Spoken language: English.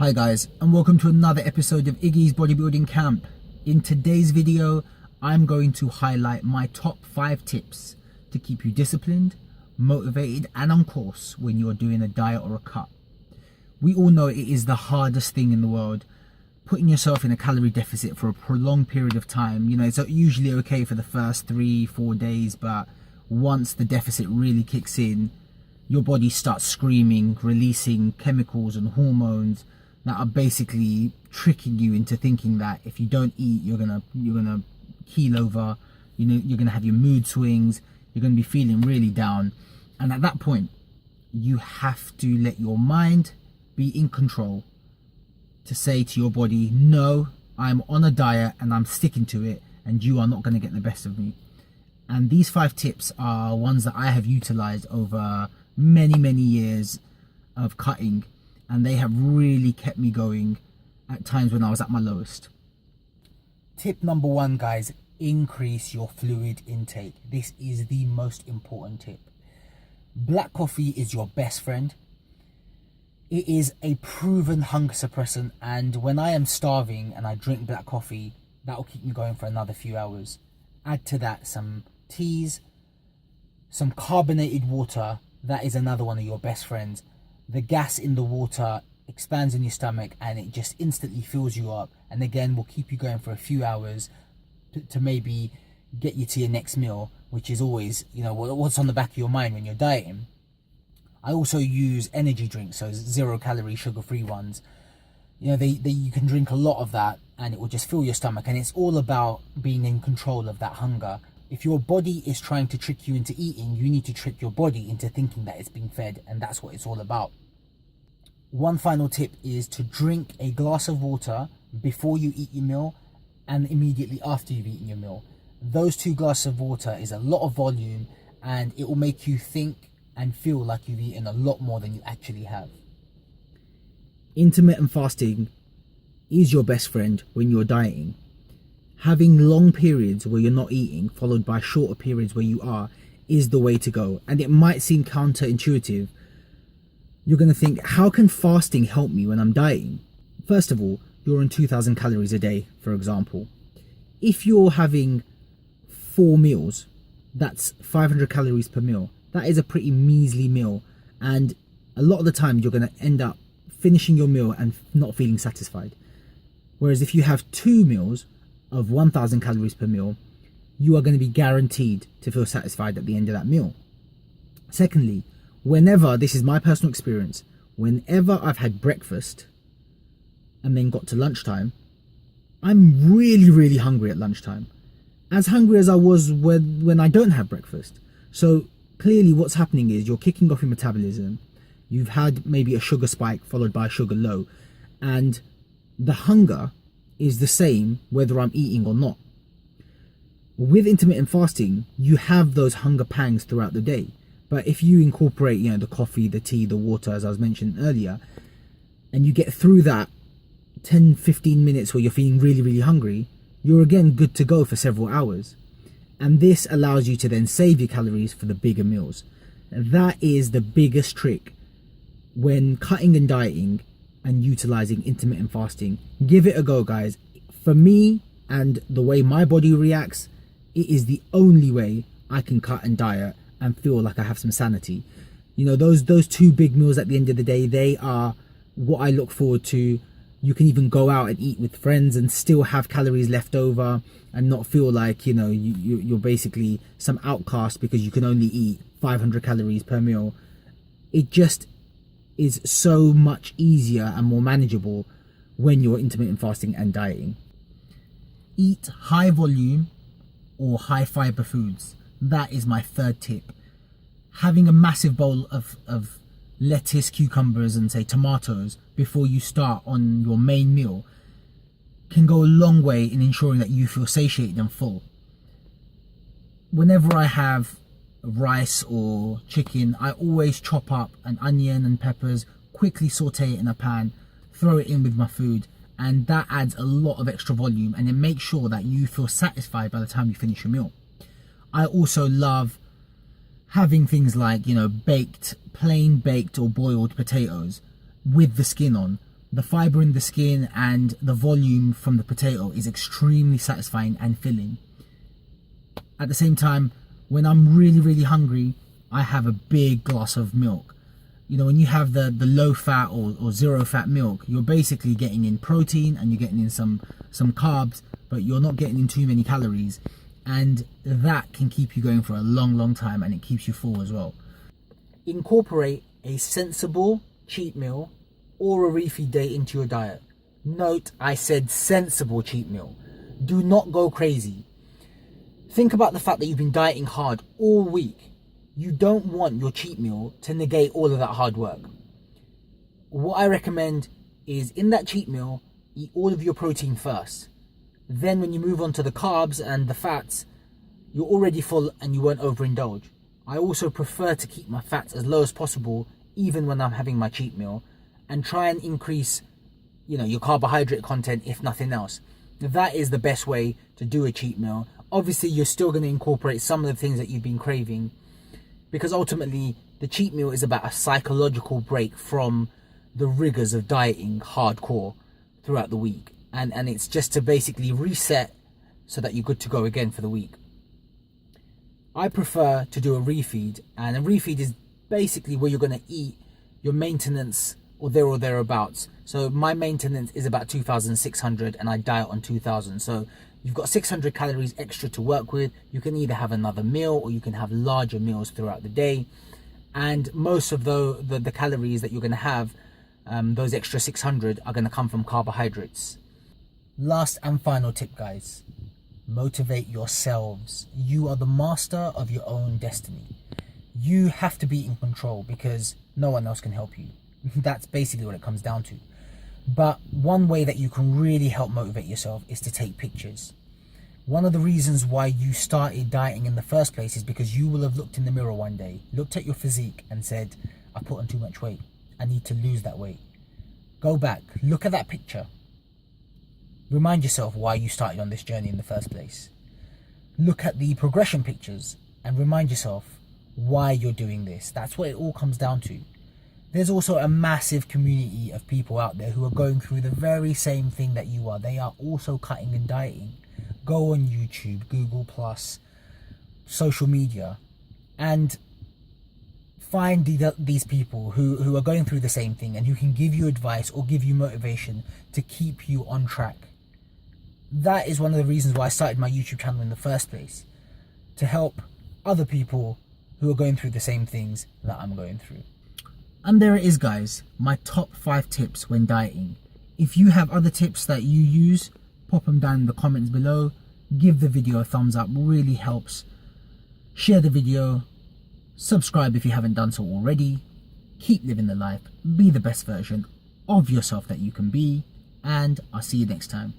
Hi guys, and welcome to another episode of Iggy's Bodybuilding Camp. In today's video, I'm going to highlight my top 5 tips to keep you disciplined, motivated and on course when you're doing a diet or a cut. We all know it is the hardest thing in the world. Putting yourself in a calorie deficit for a prolonged period of time, it's usually okay for the first 3-4 days, but once the deficit really kicks in, your body starts screaming, releasing chemicals and hormones that are basically tricking you into thinking that if you don't eat, you're gonna keel over. You're gonna have your mood swings. You're gonna be feeling really down, and at that point, you have to let your mind be in control to say to your body, "No, I'm on a diet and I'm sticking to it, and you are not gonna get the best of me." And these 5 tips are ones that I have utilized over many years of cutting, and they have really kept me going at times when I was at my lowest. Tip number 1, guys, increase your fluid intake. This is the most important tip. Black coffee is your best friend. It is a proven hunger suppressant, and when I am starving and I drink black coffee, that will keep me going for another few hours. Add to that some teas, some carbonated water. That is another one of your best friends. The gas in the water expands in your stomach and it just instantly fills you up, and again will keep you going for a few hours to maybe get you to your next meal, which is always what's on the back of your mind when you're dieting. I also use energy drinks, so 0-calorie sugar-free ones. You can drink a lot of that and it will just fill your stomach, and it's all about being in control of that hunger. If your body is trying to trick you into eating, you need to trick your body into thinking that it's being fed, and that's what it's all about. One final tip is to drink a glass of water before you eat your meal and immediately after you've eaten your meal. Those 2 glasses of water is a lot of volume, and it will make you think and feel like you've eaten a lot more than you actually have. Intermittent fasting is your best friend when you're dieting. Having long periods where you're not eating followed by shorter periods where you are is the way to go. And it might seem counterintuitive. You're going to think, how can fasting help me when I'm dieting? First of all, you're on 2,000 calories a day, for example. If you're having 4 meals, that's 500 calories per meal. That is a pretty measly meal. And a lot of the time, you're going to end up finishing your meal and not feeling satisfied. Whereas if you have 2 meals of 1,000 calories per meal, you are going to be guaranteed to feel satisfied at the end of that meal. Secondly, this is my personal experience, whenever I've had breakfast and then got to lunchtime, I'm really hungry at lunchtime. As hungry as I was when I don't have breakfast. So clearly what's happening is you're kicking off your metabolism. You've had maybe a sugar spike followed by a sugar low, and the hunger is the same whether I'm eating or not. With intermittent fasting, you have those hunger pangs throughout the day. But if you incorporate, the coffee, the tea, the water, as I was mentioning earlier, and you get through that 10-15 minutes where you're feeling really hungry, you're again good to go for several hours. And this allows you to then save your calories for the bigger meals. And that is the biggest trick when cutting and dieting and utilizing intermittent fasting. Give it a go, guys. For me and the way my body reacts, it is the only way I can cut and diet and feel like I have some sanity. Those 2 big meals at the end of the day, they are what I look forward to. You can even go out and eat with friends and still have calories left over and not feel like you're basically some outcast because you can only eat 500 calories per meal. It just is so much easier and more manageable when you're intermittent fasting and dieting. Eat high volume or high fiber foods. That is my 3rd tip. Having a massive bowl of lettuce, cucumbers and say tomatoes before you start on your main meal can go a long way in ensuring that you feel satiated and full. Whenever I have rice or chicken, I always chop up an onion and peppers, quickly saute it in a pan, throw it in with my food, and that adds a lot of extra volume and it makes sure that you feel satisfied by the time you finish your meal. I also love having things like, plain baked or boiled potatoes with the skin on, The fibre in the skin and the volume from the potato is extremely satisfying and filling. At the same time, when I'm really hungry, I have a big glass of milk. You know, when you have the low fat or zero fat milk, you're basically getting in protein and you're getting in some carbs, but you're not getting in too many calories. And that can keep you going for a long time, and it keeps you full as well. Incorporate a sensible cheat meal or a refeed day into your diet. Note, I said sensible cheat meal. Do not go crazy. Think about the fact that you've been dieting hard all week. You don't want your cheat meal to negate all of that hard work. What I recommend is, in that cheat meal, eat all of your protein first. Then when you move on to the carbs and the fats, you're already full and you won't overindulge. I also prefer to keep my fats as low as possible, even when I'm having my cheat meal, and try and increase, your carbohydrate content, if nothing else. That is the best way to do a cheat meal. Obviously, you're still going to incorporate some of the things that you've been craving, because ultimately the cheat meal is about a psychological break from the rigors of dieting hardcore throughout the week. And it's just to basically reset so that you're good to go again for the week. I prefer to do a refeed, and a refeed is basically where you're going to eat your maintenance or thereabouts. So my maintenance is about 2,600 and I diet on 2,000. So you've got 600 calories extra to work with. You can either have another meal or you can have larger meals throughout the day. And most of the calories that you're going to have, those extra 600, are going to come from carbohydrates. Last and final tip, guys. Motivate yourselves. You are the master of your own destiny. You have to be in control because no one else can help you. That's basically what it comes down to. But one way that you can really help motivate yourself is to take pictures. One of the reasons why you started dieting in the first place is because you will have looked in the mirror one day, looked at your physique and said, I put on too much weight. I need to lose that weight. Go back, look at that picture. Remind yourself why you started on this journey in the first place. Look at the progression pictures and remind yourself why you're doing this. That's what it all comes down to. There's also a massive community of people out there who are going through the very same thing that you are. They are also cutting and dieting. Go on YouTube, Google+, social media, and find these people who are going through the same thing and who can give you advice or give you motivation to keep you on track. That is one of the reasons why I started my YouTube channel in the first place, to help other people who are going through the same things that I'm going through. And there it is, guys, my top 5 tips when dieting. If you have other tips that you use, pop them down in the comments below. Give the video a thumbs up, really helps. Share the video. Subscribe if you haven't done so already. Keep living the life. Be the best version of yourself that you can be. And I'll see you next time.